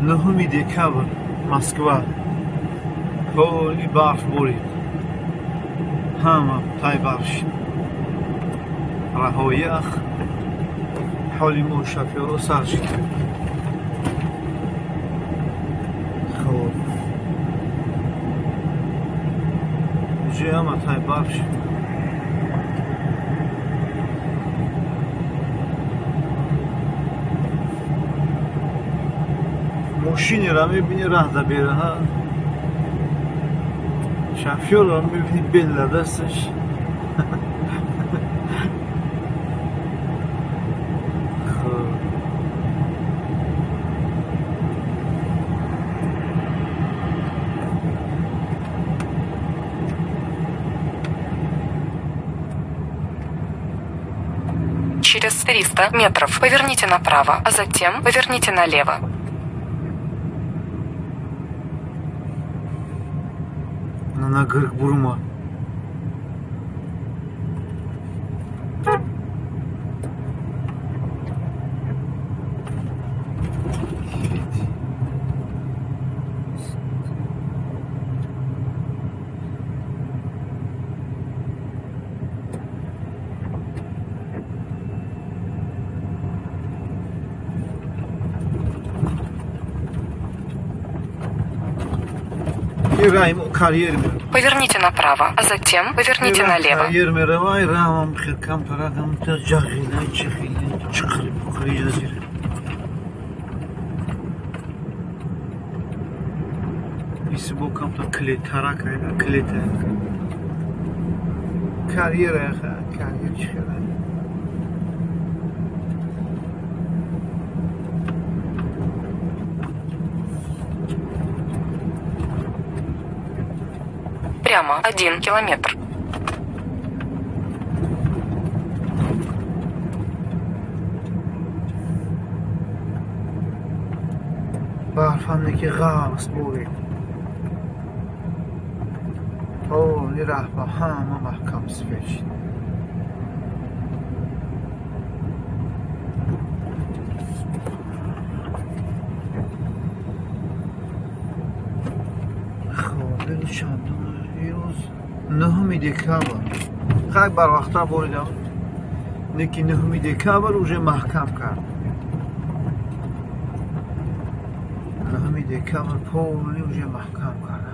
9 دکبر مسکو کلی برف برید همه تای برش رهایی اخ حالی موشفی رو سرشید خوب جه همه تای برش ماشینی را میبینی راه بیره ها شفیور را میبینی بله دستش Через 300 метров поверните направо, а затем поверните налево. На гырк бурма. Поверните направо, а затем поверните налево. Прямо 1 километр. برفندگی غاز بوری اولی راه با همه محکم سفید خواهد چندم نهم دکبر خیلی بر وقتا بریدم نکی نهم دکبر اوجه محکم کرد نهم دکبر پولی اوجه محکم کرد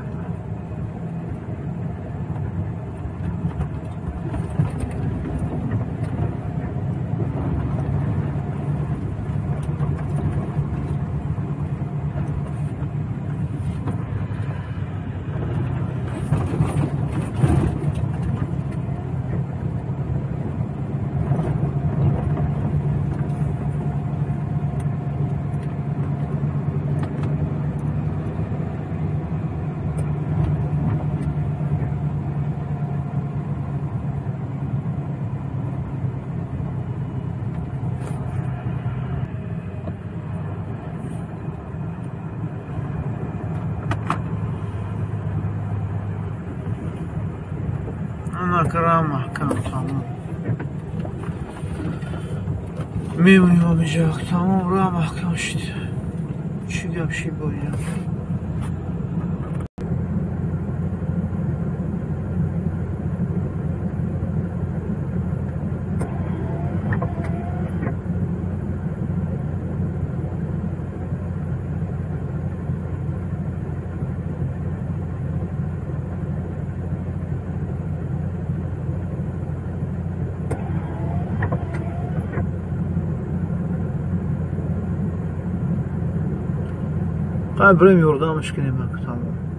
کرام محکم تمام میمونیم بجاک تمام را محکم شد چی گفشی باید بریم یوردامش کنیم تمام